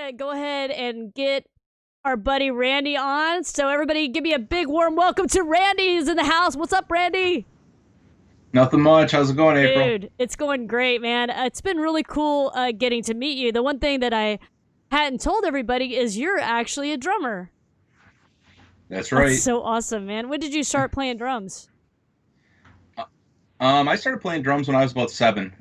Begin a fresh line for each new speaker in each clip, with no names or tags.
to go ahead and get our buddy Randy on. So everybody give me a big warm welcome to Randy. He's in the house. What's up, Randy?
Nothing much. How's it going, April?
Dude, it's going great, man. It's been really cool getting to meet you. The one thing that I hadn't told everybody is you're actually a drummer.
That's
That's
right.
so awesome, man. When did you start playing drums?
I started playing drums when I was about 7.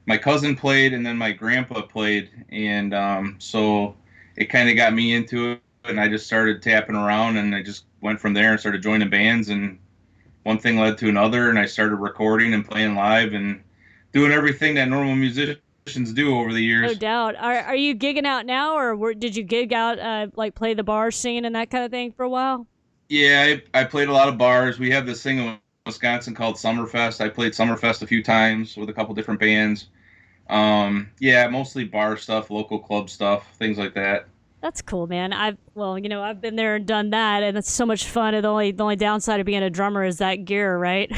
My cousin played, and then my grandpa played, and so it kind of got me into it. And I just started tapping around, and I just went from there and started joining bands, and one thing led to another, and I started recording and playing live and doing everything that normal musicians do over the
No
years.
doubt. Are you gigging out now, or did you gig out, like play the bar scene and that kind of thing for a while?
Yeah, I played a lot of bars. We have this thing in Wisconsin called Summerfest. I played Summerfest a few times with a couple different bands. Yeah, mostly bar stuff, local club stuff, things like that.
That's cool, man. I've been there and done that, and it's so much fun. And the only downside of being a drummer is that gear, right?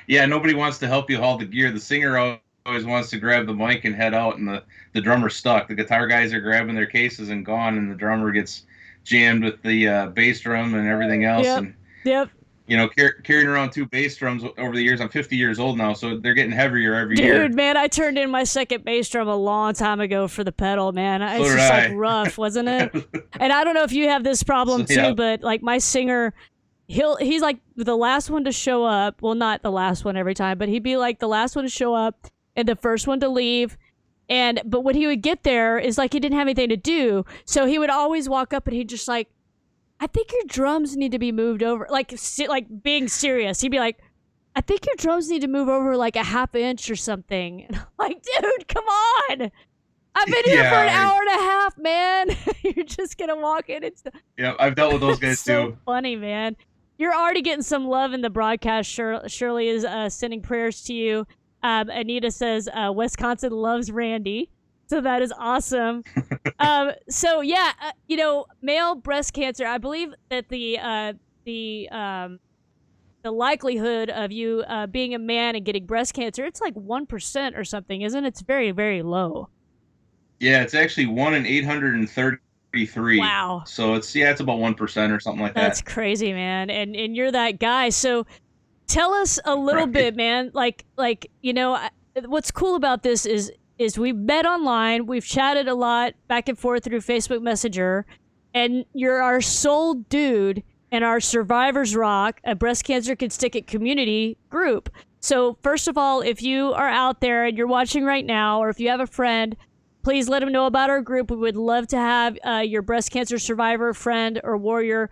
Yeah, nobody wants to help you haul the gear. The singer always wants to grab the mic and head out, and the drummer's stuck. The guitar guys are grabbing their cases and gone, and the drummer gets jammed with the bass drum and everything else.
Yep.
And
Yep.
carrying around 2 bass drums over the years. I'm 50 years old now, so they're getting heavier every
Dude,
year.
man, I turned in my second bass drum a long time ago for the pedal, man.
So
It's
did
just like
I.
rough, wasn't it? And I don't know if you have this
So,
problem too,
yeah.
but like my singer, he's like the last one to show up. Well, not the last one every time, but he'd be like the last one to show up and the first one to leave. But when he would get there, is like he didn't have anything to do, so he would always walk up and he'd just like, I think your drums need to be moved over. Like being serious. He'd be like, I think your drums need to move over like a half inch or something. And I'm like, dude, come on. I've been here for an
Yeah,
hour and a half, man. You're just going to walk in.
yeah, I've dealt with those
It's
guys
so
too.
funny, man. You're already getting some love in the broadcast. Shirley is sending prayers to you. Anita says, Wisconsin loves Randy. So that is awesome. So yeah, male breast cancer. I believe that the likelihood of you being a man and getting breast cancer, it's like 1% or something, isn't it? It's very very low.
Yeah, it's actually 1 in 833.
Wow,
So it's about 1% or something like
that's
that.
crazy, man. And you're that guy. So tell us a little
Right.
bit, man. What's cool about this is we've met online, we've chatted a lot back and forth through Facebook Messenger, and you're our sole dude in our Survivors Rock, a breast cancer can stick it community group. So first of all, if you are out there and you're watching right now, or if you have a friend, please let them know about our group. We would love to have your breast cancer survivor, friend, or warrior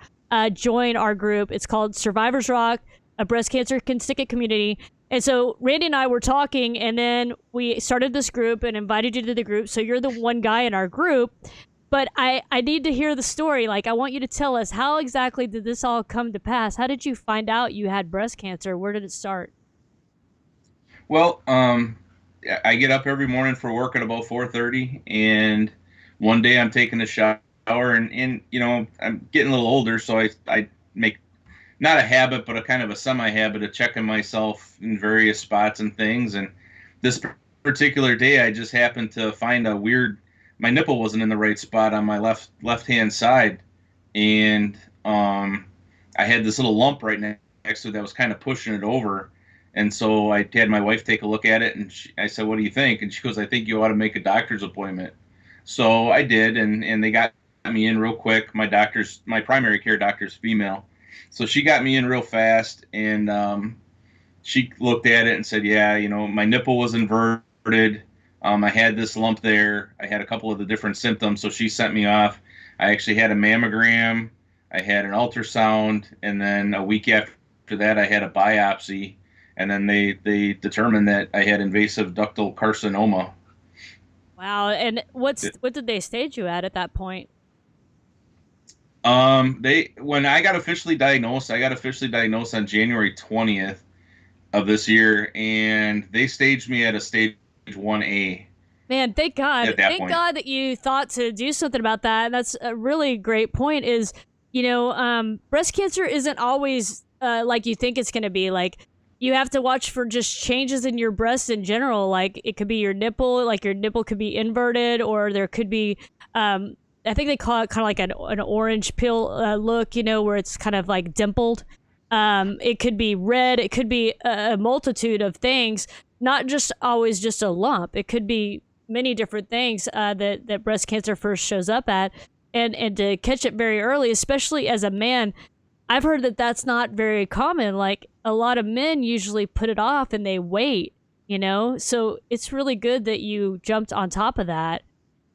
join our group. It's called Survivors Rock, a breast cancer can stick it community. And so Randy and I were talking, and then we started this group and invited you to the group. So you're the one guy in our group. But I need to hear the story. Like, I want you to tell us, how exactly did this all come to pass? How did you find out you had breast cancer? Where did it start?
Well, I get up every morning for work at about 4:30, and one day I'm taking a shower, and I'm getting a little older, so I make not a habit, but a kind of a semi-habit of checking myself in various spots and things. And this particular day, I just happened to find a weird. My nipple wasn't in the right spot on my left hand side, and I had this little lump right next to it that was kind of pushing it over. And so I had my wife take a look at it, and I said, "What do you think?" And she goes, "I think you ought to make a doctor's appointment." So I did, and they got me in real quick. My primary care doctor's female, so she got me in real fast, and she looked at it and said, "Yeah, my nipple was inverted. I had this lump there. I had a couple of the different symptoms." So she sent me off. I actually had a mammogram. I had an ultrasound, and then a week after that, I had a biopsy. And then they determined that I had invasive ductal carcinoma.
Wow. And what did they stage you at that point?
They when I got officially diagnosed on January 20th of this year, and they staged me at a stage 1A
Man, thank God.
at that
Thank
point.
God that you thought to do something about that. And that's a really great point breast cancer isn't always like you think it's going to be. Like, you have to watch for just changes in your breast in general. Like it could be your nipple, like your nipple could be inverted, or there could be, I think they call it kind of like an orange peel look, where it's kind of like dimpled. It could be red. It could be a multitude of things, not just always just a lump. It could be many different things that breast cancer first shows up at. And to catch it very early, especially as a man, I've heard that that's not very common. Like a lot of men usually put it off and they wait, So it's really good that you jumped on top of that.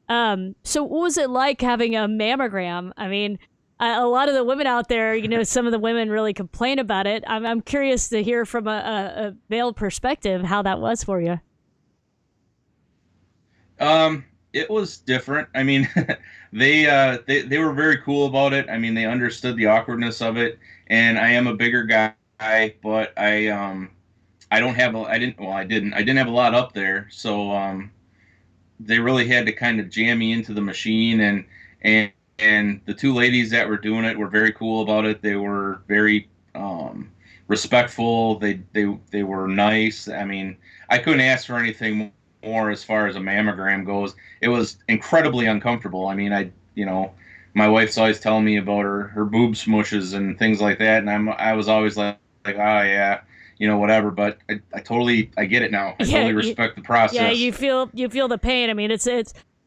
So what was it like having a mammogram? I mean, a lot of the women out there, some of the women really complain about it. I'm curious to hear from a male perspective how that was for you.
It was different. I mean, they were very cool about it. I mean, they understood the awkwardness of it, and I am a bigger guy, but I don't have I didn't have a lot up there, so they really had to kind of jam me into the machine, and the two ladies that were doing it were very cool about it. They were very respectful. They were nice. I mean, I couldn't ask for anything more as far as a mammogram goes. It was incredibly uncomfortable. I mean, my wife's always telling me about her boob smushes and things like that, and I was always like, oh yeah, whatever. But I totally get it now. I totally respect the process.
Yeah, you feel the pain. I mean, it's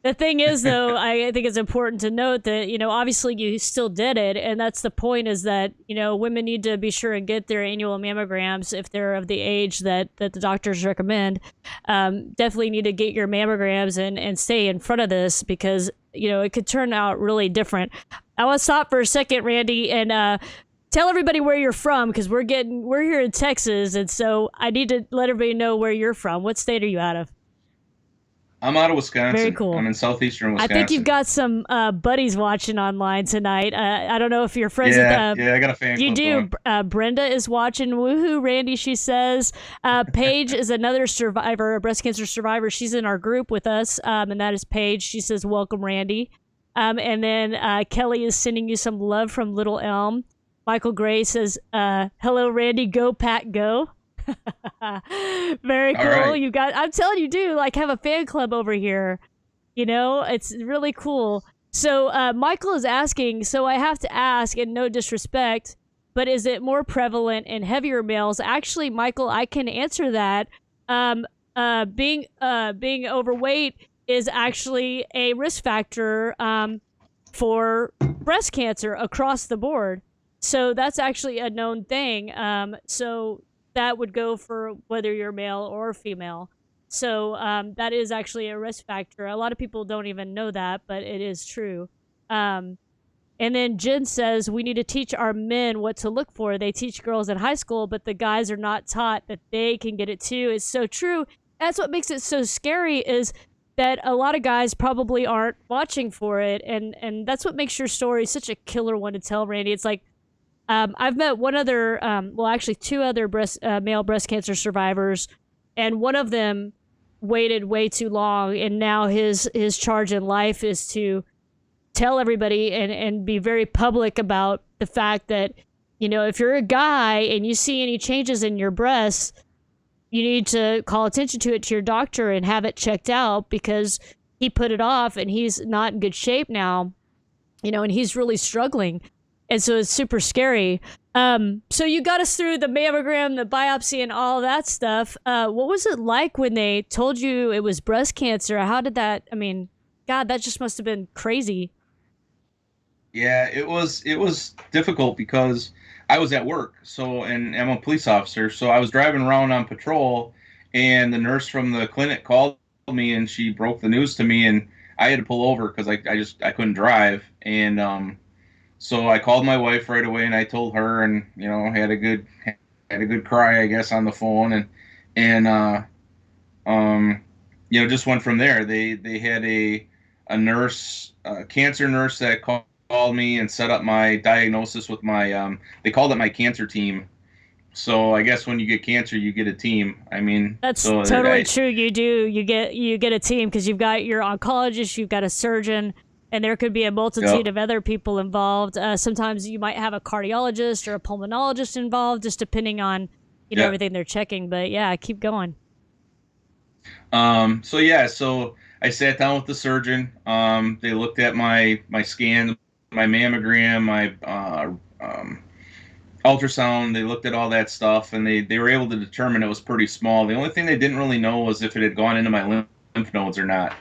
the thing is though, I think it's important to note that obviously you still did it, and that's the point, is that women need to be sure and get their annual mammograms if they're of the age that the doctors recommend. Definitely need to get your mammograms and stay in front of this, because it could turn out really different. I want to stop for a second, Randy, and tell everybody where you're from, because we're here in Texas, and so I need to let everybody know where you're from. What state are you out of?
I'm out of Wisconsin.
Very cool.
I'm in southeastern Wisconsin.
I think you've got some buddies watching online tonight. I don't know if you're friends with
yeah, I got a fan
You
club
do. Brenda is watching. Woohoo, Randy, she says. Paige is another survivor, a breast cancer survivor. She's in our group with us, and that is Paige. She says, welcome, Randy. And then Kelly is sending you some love from Little Elm. Michael Gray says, hello, Randy, go, Pat, go. Very cool.
Right.
You got, I'm telling you, dude, like have a fan club over here. It's really cool. So Michael is asking, so I have to ask, and no disrespect, but is it more prevalent in heavier males? Actually, Michael, I can answer that. Being overweight is actually a risk factor for breast cancer across the board. So that's actually a known thing. So that would go for whether you're male or female. So that is actually a risk factor. A lot of people don't even know that, but it is true. And then Jen says, we need to teach our men what to look for. They teach girls in high school, but the guys are not taught that they can get it too. It's so true. That's what makes it so scary, is that a lot of guys probably aren't watching for it. And that's what makes your story such a killer one to tell, Randy. It's like, I've met one other, actually two other male breast cancer survivors, and one of them waited way too long, and now his charge in life is to tell everybody and be very public about the fact that, if you're a guy and you see any changes in your breasts, you need to call attention to it to your doctor and have it checked out, because he put it off and he's not in good shape now, and he's really struggling. And so it's super scary. So you got us through the mammogram, the biopsy, and all that stuff. What was it like when they told you it was breast cancer? How did that, God, that just must have been crazy.
Yeah, it was difficult because I was at work. So, and I'm a police officer. So I was driving around on patrol, and the nurse from the clinic called me, and she broke the news to me, and I had to pull over because I couldn't drive. And, so I called my wife right away, and I told her, and had a good cry, I guess, on the phone, and just went from there. They had a nurse, a cancer nurse, that called me and set up my diagnosis with my they called it my cancer team. So I guess when you get cancer, you get a team.
That's totally true. You do. You get a team, because you've got your oncologist, you've got a surgeon. And there could be a multitude of other people involved. Sometimes you might have a cardiologist or a pulmonologist involved, just depending on,
Yeah.
everything they're checking. But yeah, keep going.
So I sat down with the surgeon. They looked at my scan, my mammogram, my ultrasound. They looked at all that stuff, and they were able to determine it was pretty small. The only thing they didn't really know was if it had gone into my lymph nodes or not.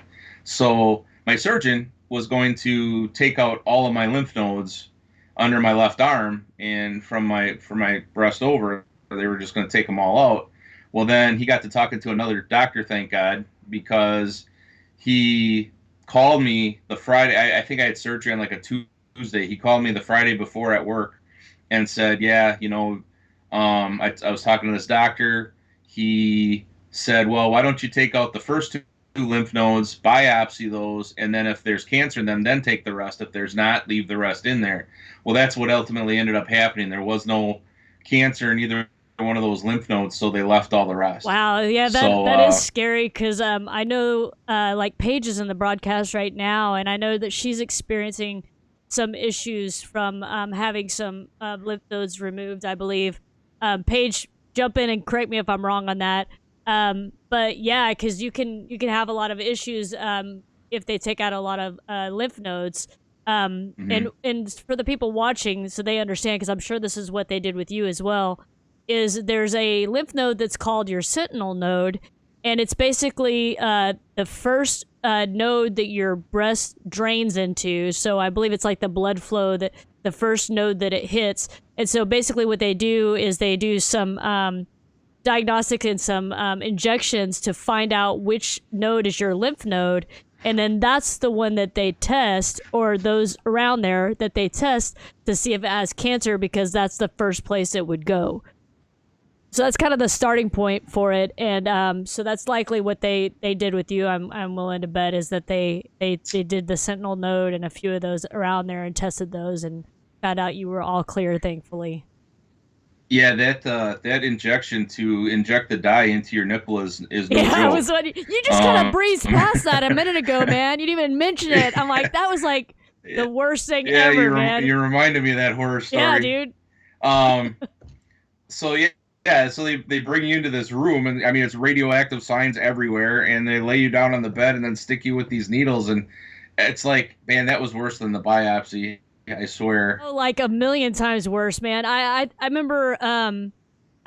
So my surgeon was going to take out all of my lymph nodes under my left arm, and from my breast over, they were just going to take them all out. Well, then he got to talking to another doctor, thank God, because he called me the Friday. I think I had surgery on like a Tuesday. He called me the Friday before at work and said, yeah, I was talking to this doctor. He said, well, why don't you take out the first two lymph nodes, biopsy those, and then if there's cancer in them, then take the rest. If there's not, leave the rest in there. Well, that's what ultimately ended up happening. There was no cancer in either one of those lymph nodes, so they left all the rest.
Wow, yeah, that is scary because I know like Paige is in the broadcast right now, and I know that she's experiencing some issues from having some lymph nodes removed, I believe. Paige, jump in and correct me if I'm wrong on that. But yeah, because you can have a lot of issues if they take out a lot of lymph nodes. And for the people watching, so they understand, because I'm sure this is what they did with you as well, is there's a lymph node that's called your sentinel node, and it's basically the first node that your breast drains into. So I believe it's like the blood flow, that the first node that it hits. And so basically what they do is they do some diagnostics and some injections to find out which node is your lymph node. And then that's the one that they test, or those around there that they test to see if it has cancer, because that's the first place it would go. So that's kind of the starting point for it. And so that's likely what they did with you. I'm willing to bet is that they did the sentinel node and a few of those around there and tested those and found out you were all clear, thankfully.
Yeah, that injection to inject the dye into your nipple is no joke.
Yeah, it was what you just kind of breezed past that a minute ago, man. You didn't even mention it. I'm like, that was like the worst thing ever, man.
You reminded me of that horror story.
Yeah, dude.
So so they bring you into this room, and I mean it's radioactive signs everywhere, and they lay you down on the bed and then stick you with these needles, and it's like, man, that was worse than the biopsy. I swear.
Oh, like a million times worse, man. I remember, I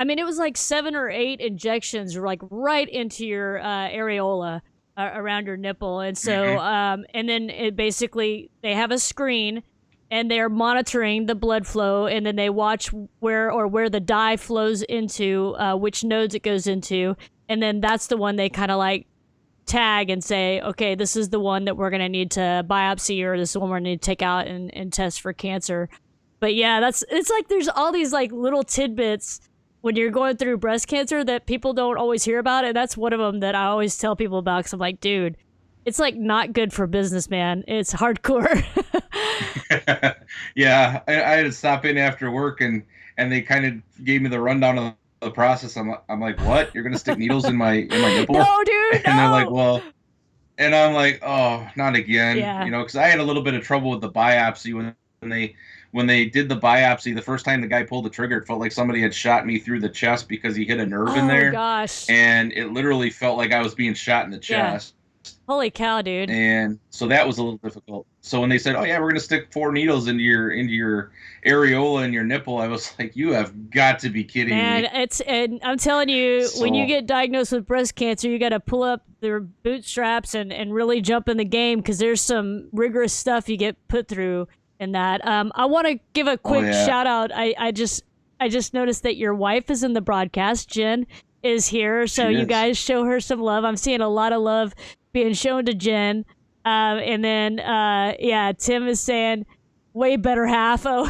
mean, it was like 7 or 8 injections, like right into your areola around your nipple. And so, and then it basically, they have a screen and they're monitoring the blood flow, and then they watch where the dye flows into, which nodes it goes into. And then that's the one they kind of like tag and say, okay, this is the one that we're going to need to biopsy, or this is the one we're going to need to take out and test for cancer. But yeah, it's like there's all these like little tidbits when you're going through breast cancer that people don't always hear about. And that's one of them that I always tell people about, because I'm like, dude, it's like not good for business, man. It's hardcore.
Yeah, I had to stop in after work, and they kind of gave me the rundown of the process. I'm like, what? You're gonna stick needles in my nipple?
No, dude.
And they're like, well, and I'm like, oh, not again.
Yeah.
Because I had a little bit of trouble with the biopsy when they did the biopsy. The first time the guy pulled the trigger, it felt like somebody had shot me through the chest because he hit a nerve in there.
Oh gosh.
And it literally felt like I was being shot in the chest.
Holy cow, dude.
And so that was a little difficult. So when they said, oh yeah, we're going to stick 4 needles into your areola and your nipple, I was like, you have got to be kidding me.
And I'm telling you, when you get diagnosed with breast cancer, you got to pull up their bootstraps and really jump in the game, because there's some rigorous stuff you get put through in that. I want to give a quick shout out. I just noticed that your wife is in the broadcast. Jen is here. So you guys show her some love. I'm seeing a lot of love being shown to Jen. And then, Tim is saying, way better half. Oh,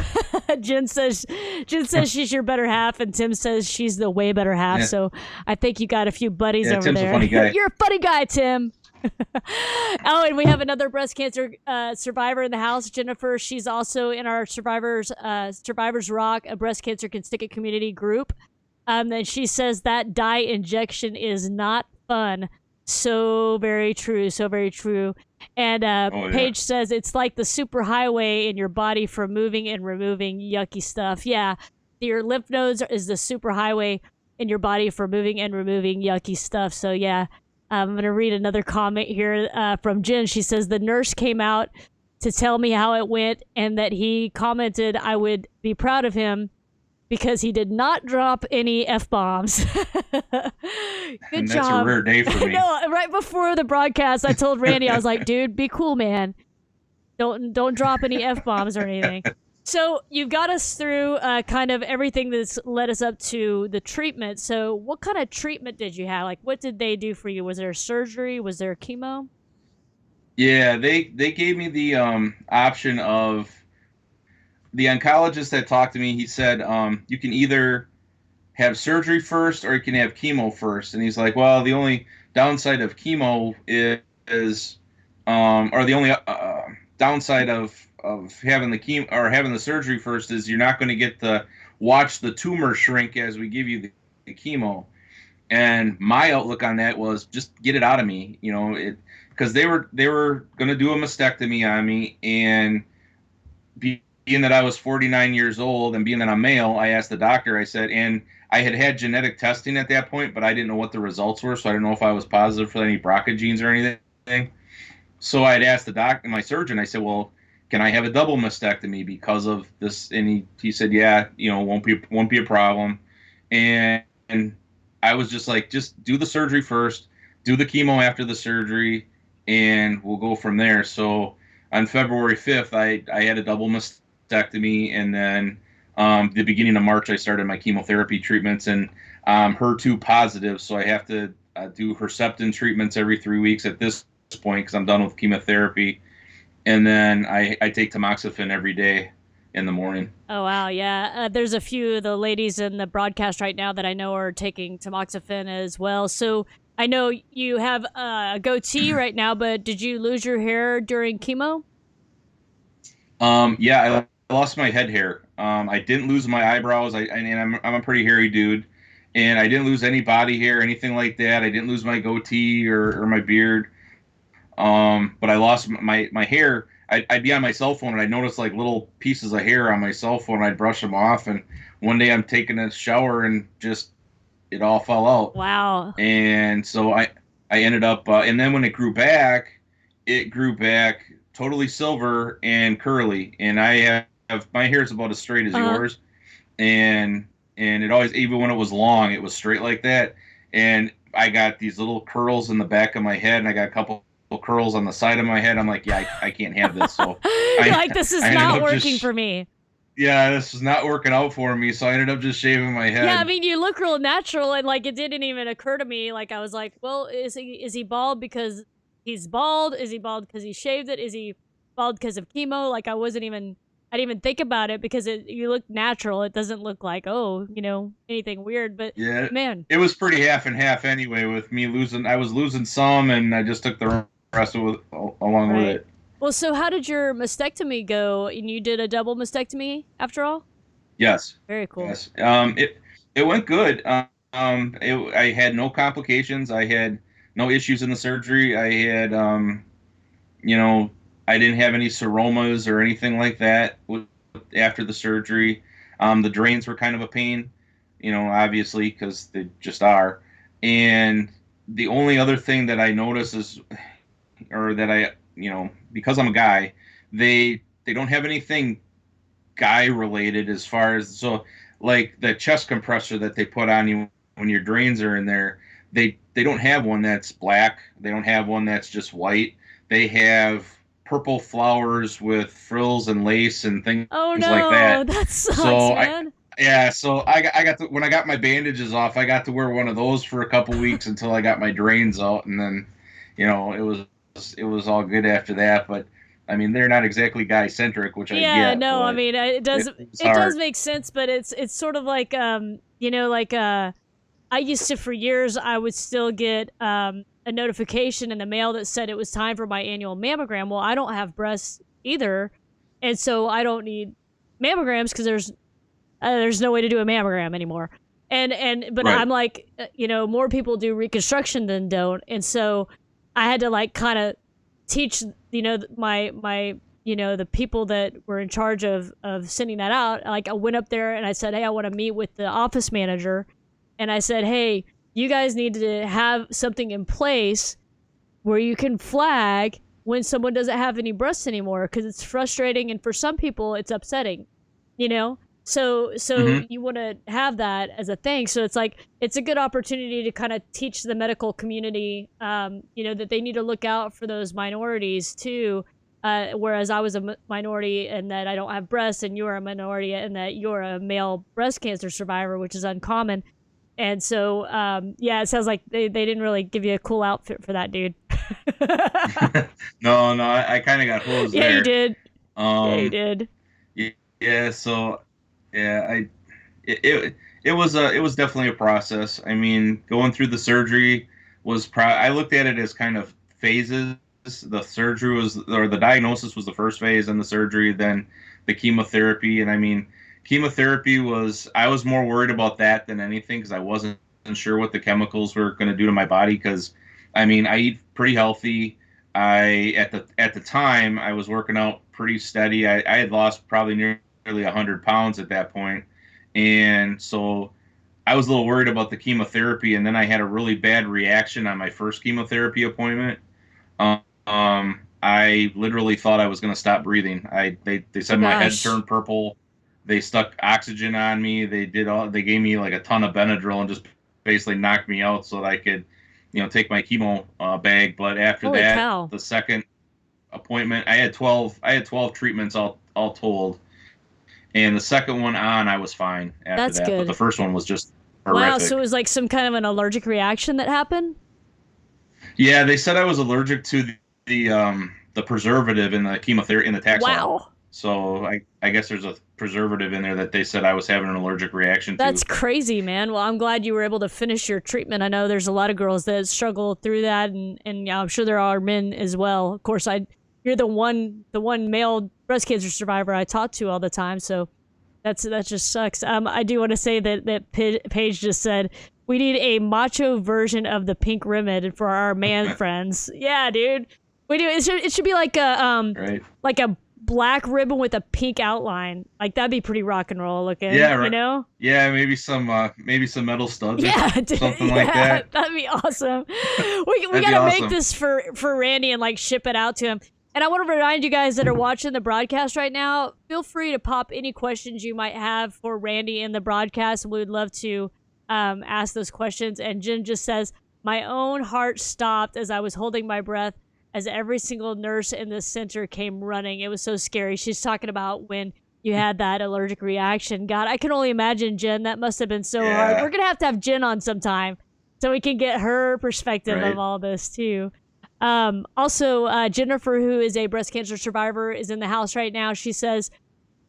Jen says she's your better half, and Tim says she's the way better half. Yeah. So I think you got a few buddies over
Tim's
there.
A funny guy.
You're a funny guy, Tim. Oh, and we have another breast cancer survivor in the house, Jennifer. She's also in our Survivors Rock, a breast cancer can stick it community group. And she says that dye injection is not fun. So very true. So very true. And Paige says it's like the superhighway in your body for moving and removing yucky stuff. Yeah. Your lymph nodes is the superhighway in your body for moving and removing yucky stuff. So yeah, I'm going to read another comment here from Jen. She says, the nurse came out to tell me how it went and that he commented I would be proud of him because he did not drop any F-bombs. Good
And
job.
that's a rare day for me.
No, right before the broadcast, I told Randy, I was like, dude, be cool, man. Don't drop any F-bombs or anything. So you've got us through kind of everything that's led us up to the treatment. So what kind of treatment did you have? Like, what did they do for you? Was there surgery? Was there chemo?
Yeah, they gave me the option of the oncologist that talked to me. He said you can either have surgery first or you can have chemo first. And he's like, well, the only downside of chemo is or the only downside of having the chemo or having the surgery first is you're not going to get to watch the tumor shrink as we give you the chemo. And my outlook on that was just get it out of me, you know, because they were going to do a mastectomy on me, and being that I was 49 years old and being that I'm male, I asked the doctor, I said, and I had genetic testing at that point, but I didn't know what the results were, so I didn't know if I was positive for any BRCA genes or anything. So I had asked the doctor, my surgeon, I said, well, can I have a double mastectomy because of this? And he said, yeah, you know, won't be a problem. And I was just like, just do the surgery first, do the chemo after the surgery, and we'll go from there. So on February 5th, I had a double mastectomy, and then the beginning of March, I started my chemotherapy treatments, and HER2 positive, so I have to do Herceptin treatments every 3 weeks at this point because I'm done with chemotherapy. And then I take tamoxifen every day in the morning.
Oh, wow. Yeah. There's a few of the ladies in the broadcast right now that I know are taking tamoxifen as well. So I know you have a goatee right now, but did you lose your hair during chemo?
Yeah, I lost my head hair. I didn't lose my eyebrows. I'm a pretty hairy dude. And I didn't lose any body hair, anything like that. I didn't lose my goatee or my beard. But I lost my hair. I'd be on my cell phone and I'd notice like little pieces of hair on my cell phone. I'd brush them off, and one day I'm taking a shower and just it all fell out.
Wow.
And so I ended up, and then when it grew back totally silver and curly. And I have my hair is about as straight as yours, and it always, even when it was long, it was straight like that. And I got these little curls in the back of my head, and I got a couple curls on the side of my head. I'm like, yeah, I can't have this. So
this is not working for me.
Yeah, this was not working out for me. So I ended up just shaving my head.
Yeah, I mean, you look real natural, and like it didn't even occur to me. Like I was like, well, is he bald because he's bald? Is he bald because he shaved it? Is he bald because of chemo? Like I didn't even think about it because you look natural. It doesn't look like, oh, you know, anything weird. But
yeah,
man,
it was pretty half and half anyway. With me I was losing some, and I just took the rest of it along with it.
Well, so how did your mastectomy go? And you did a double mastectomy after all?
Yes.
Very cool.
Yes. It went good. I had no complications. I had no issues in the surgery. I had, you know, I didn't have any seromas or anything like that after the surgery. The drains were kind of a pain, you know, obviously, because they just are. And the only other thing that I noticed is, or that I, you know, because I'm a guy, they don't have anything guy related as far as, so like the chest compressor that they put on you when your drains are in there, they don't have one that's black. They don't have one that's just white. They have purple flowers with frills and lace and things like that.
That sucks,
so
man.
So I got to, when I got my bandages off, I got to wear one of those for a couple weeks until I got my drains out, and then, you know, it was all good after that. But I mean, they're not exactly guy centric, which I get.
Yeah, no, I mean, it does make sense, but it's sort of like you know, like I used to, for years, I would still get a notification in the mail that said it was time for my annual mammogram. Well, I don't have breasts either, and so I don't need mammograms because there's no way to do a mammogram anymore. But right. I'm like, you know, more people do reconstruction than don't, and so I had to like kind of teach, you know, my you know, the people that were in charge of sending that out. Like I went up there and I said, hey, I want to meet with the office manager. and I said, hey, you guys need to have something in place where you can flag when someone doesn't have any breasts anymore, because it's frustrating, and for some people it's upsetting, you know. So
Hmm.
you want to have that as a thing. So it's like it's a good opportunity to kind of teach the medical community, that they need to look out for those minorities too. Whereas I was a minority in that I don't have breasts, and you're a minority in that you're a male breast cancer survivor, which is uncommon. And so, yeah, it sounds like they didn't really give you a cool outfit for that, dude.
No, I kind of got hosed
Yeah, you
there.
did. Yeah, you
Um,
did.
yeah, so yeah, it was definitely a process. I mean, going through the surgery I looked at it as kind of phases. The surgery was, or the diagnosis was the first phase, and the surgery, then the chemotherapy. And I mean, chemotherapy was, I was more worried about that than anything because I wasn't sure what the chemicals were going to do to my body. Because I mean, I eat pretty healthy. I at the time I was working out pretty steady. I had lost probably nearly 100 pounds at that point, and so I was a little worried about the chemotherapy. And then I had a really bad reaction on my first chemotherapy appointment. I literally thought I was going to stop breathing. They
Oh
said my head
gosh.
turned purple. They stuck oxygen on me. They gave me like a ton of Benadryl and just basically knocked me out so that I could, take my chemo bag. But after
Holy
that,
cow.
the second appointment, I had 12 treatments all told, and the second one on, I was fine after
That's
that. But the
good.
first one was just
Wow, so it
horrific.
was like some kind of an allergic reaction that happened?
Yeah, they said I was allergic to the preservative in the chemotherapy in the Taxol.
Wow.
So I guess there's a preservative in there that they said I was having an allergic reaction
That's
to.
crazy, man. Well, I'm glad you were able to finish your treatment. I know there's a lot of girls that struggle through that, and yeah, I'm sure there are men as well. Of course, you're the one male breast cancer survivor I talk to all the time, so that just sucks. I do want to say that Paige just said we need a macho version of the pink ribbon for our man friends. Yeah, dude, we do. It should be
Right?
like a black ribbon with a pink outline. Like that'd be pretty rock and roll looking,
Yeah,
you
right.
know?
Yeah, maybe some metal studs or
Yeah,
something like
yeah,
that.
that'd be awesome. We
That'd be
gotta make
awesome.
this for Randy and like ship it out to him. And I want to remind you guys that are watching the broadcast right now, feel free to pop any questions you might have for Randy in the broadcast. We would love to ask those questions. And Jen just says, my own heart stopped as I was holding my breath as every single nurse in the center came running. It was so scary. She's talking about when you had that allergic reaction. God, I can only imagine, Jen. That must have been so hard. We're
Yeah,
going to have Jen on sometime so we can get her perspective of
right.
all this too. Also, Jennifer, who is a breast cancer survivor, is in the house right now. She says,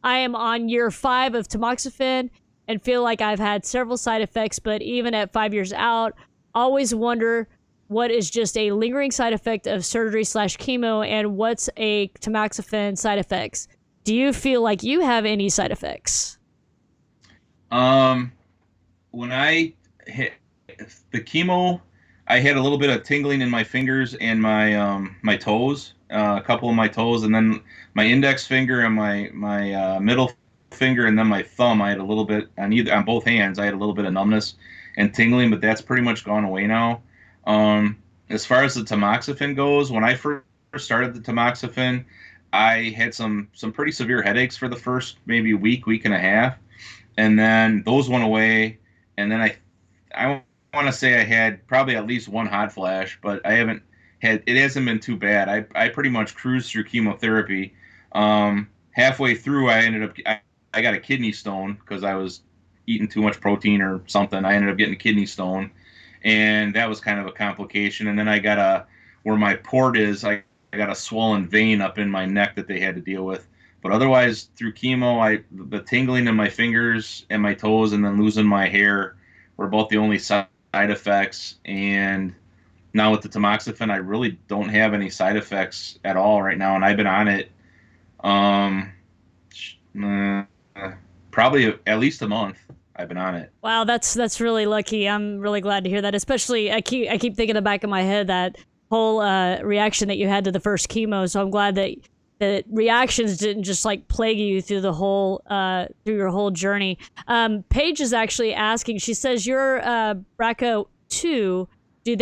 I am on year 5 of tamoxifen and feel like I've had several side effects, but even at 5 years out, always wonder what is just a lingering side effect of surgery slash chemo and what's a tamoxifen side effects. Do you feel like you have any side effects?
Um, when I hit the chemo, I had a little bit of tingling in my fingers and my toes, a couple of my toes, and then my index finger and my middle finger, and then my thumb. I had a little bit on both hands. I had a little bit of numbness and tingling, but that's pretty much gone away now. As far as the tamoxifen goes, when I first started the tamoxifen, I had some pretty severe headaches for the first maybe week and a half, and then those went away. And then I want to say I had probably at least one hot flash, but I haven't had, it hasn't been too bad. I pretty much cruised through chemotherapy. Halfway through, I got a kidney stone because I was eating too much protein or something. I ended up getting a kidney stone, and that was kind of a complication. And then I got where my port is, I got a swollen vein up in my neck that they had to deal with. But otherwise, through chemo, the tingling in my fingers and my toes, and then losing my hair were about the only side effects. And now with the tamoxifen, I really don't have any side effects at all right now, and I've been on it um, uh, probably at least a month. I've been on it.
Wow, that's really lucky. I'm really glad to hear that. Especially, I keep thinking in the back of my head that whole reaction that you had to the first chemo. So I'm glad that the reactions didn't just like plague you through the whole through your whole journey. Paige is actually asking. She says you're BRCA2. Do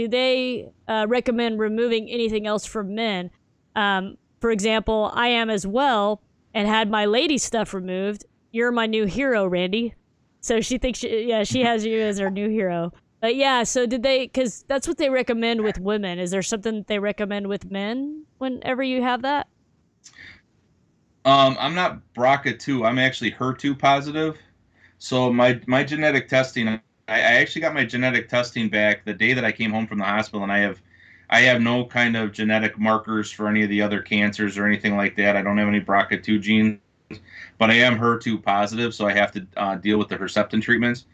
they recommend removing anything else from men? For example, I am as well and had my lady stuff removed. You're my new hero, Randy. So she thinks she has you as her new hero. But yeah, so did they, because that's what they recommend with women. Is there something that they recommend with men whenever you have that?
I'm not BRCA2. I'm actually HER2 positive. So my genetic testing, I actually got my genetic testing back the day that I came home from the hospital, and I have no kind of genetic markers for any of the other cancers or anything like that. I don't have any BRCA2 genes, but I am HER2 positive, so I have to deal with the Herceptin treatments.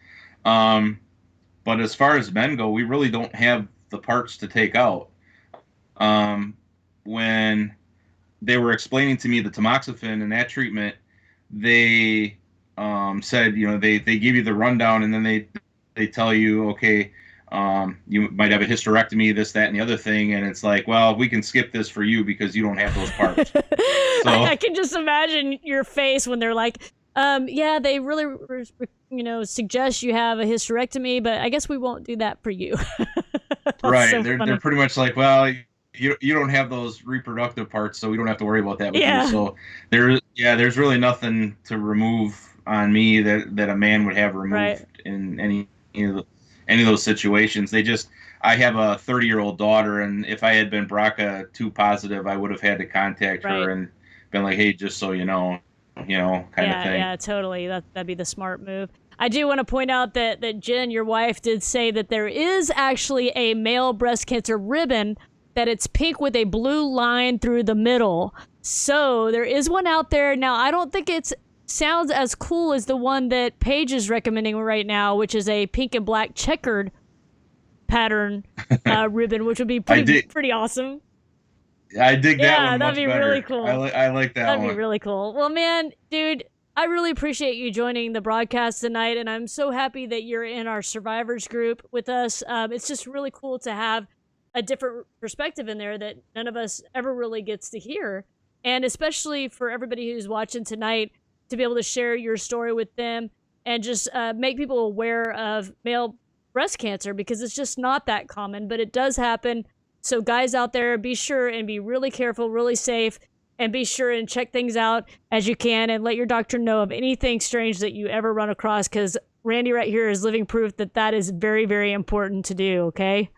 But as far as men go, we really don't have the parts to take out. When they were explaining to me the tamoxifen and that treatment, they said, they give you the rundown, and then they tell you, okay, you might have a hysterectomy, this, that, and the other thing, and it's like, well, we can skip this for you because you don't have those parts. So
I can just imagine your face when they're like, yeah, they really, suggest you have a hysterectomy, but I guess we won't do that for you.
Right. So they're pretty much like, well, you don't have those reproductive parts, so we don't have to worry about that with you. So there's really nothing to remove on me that a man would have removed in any of those situations. I have a 30-year-old daughter, and if I had been BRCA2 positive, I would have had to contact her and been like, hey, just so you know, kind of thing.
Yeah, totally. That'd be the smart move. I do want to point out that Jen, your wife, did say that there is actually a male breast cancer ribbon, that it's pink with a blue line through the middle. So there is one out there. Now, I don't think it sounds as cool as the one that Paige is recommending right now, which is a pink and black checkered pattern ribbon, which would be pretty awesome.
I dig that one much better.
Yeah, that'd be really cool.
I like that one.
That'd be really cool. Well, man, dude, I really appreciate you joining the broadcast tonight, and I'm so happy that you're in our survivors group with us. It's just really cool to have a different perspective in there that none of us ever really gets to hear, and especially for everybody who's watching tonight, to be able to share your story with them and just make people aware of male breast cancer, because it's just not that common, but it does happen. So guys out there, be sure and be really careful, really safe, and be sure and check things out as you can, and let your doctor know of anything strange that you ever run across, because Randy right here is living proof that is very, very important to do, okay?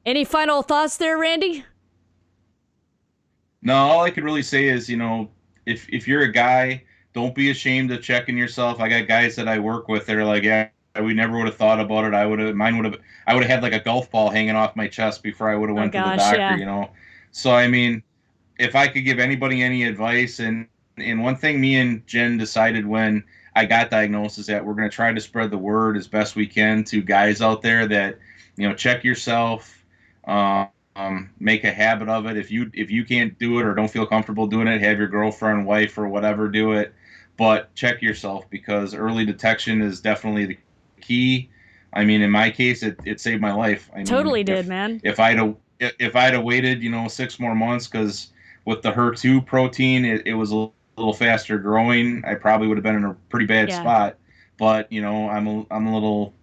Any final thoughts there, Randy?
No, all I could really say is, if you're a guy, don't be ashamed of checking yourself. I got guys that I work with that are like, yeah, we never would have thought about it. I would have had like a golf ball hanging off my chest before I would have went to the doctor, So, I mean, if I could give anybody any advice, and one thing me and Jen decided when I got diagnosed is that we're going to try to spread the word as best we can to guys out there that, check yourself, make a habit of it. If you can't do it or don't feel comfortable doing it, have your girlfriend, wife, or whatever do it, but check yourself, because early detection is definitely the key. I mean, in my case, it saved my life. I
totally did, man.
If I'd have waited, 6 more months, because with the HER2 protein, it was a little faster growing, I probably would have been in a pretty bad spot. But I'm a little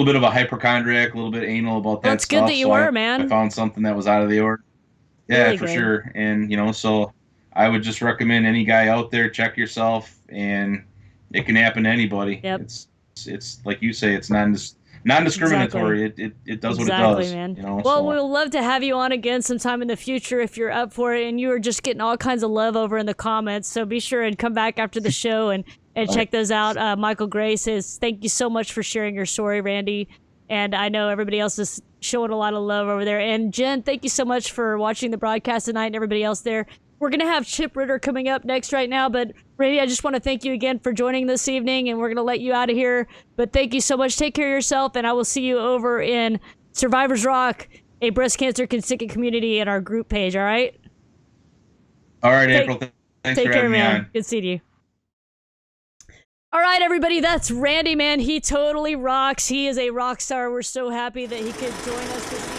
bit of a hypochondriac, a little bit anal about that.
Well, it's good that you were, man.
I found something that was out of the order. Yeah,
really
for
good.
Sure. And so I would just recommend any guy out there, check yourself, and it can happen to anybody.
Yep.
It's like you say, it's non-discriminatory.
Exactly.
It does what it does.
Man. Well, we'll love to have you on again sometime in the future if you're up for it. And you are just getting all kinds of love over in the comments, so be sure and come back after the show and check those out. Michael Gray says, thank you so much for sharing your story, Randy. And I know everybody else is showing a lot of love over there. And Jen, thank you so much for watching the broadcast tonight, and everybody else there. We're going to have Chip Ritter coming up next right now. But Randy, I just want to thank you again for joining this evening, and we're going to let you out of here. But thank you so much. Take care of yourself, and I will see you over in Survivors Rock, a breast cancer consent community, in our group page, all right?
All right, April. Thanks for having me on.
Good seeing you. All right, everybody, that's Randy, man. He totally rocks. He is a rock star. We're so happy that he could join us this evening.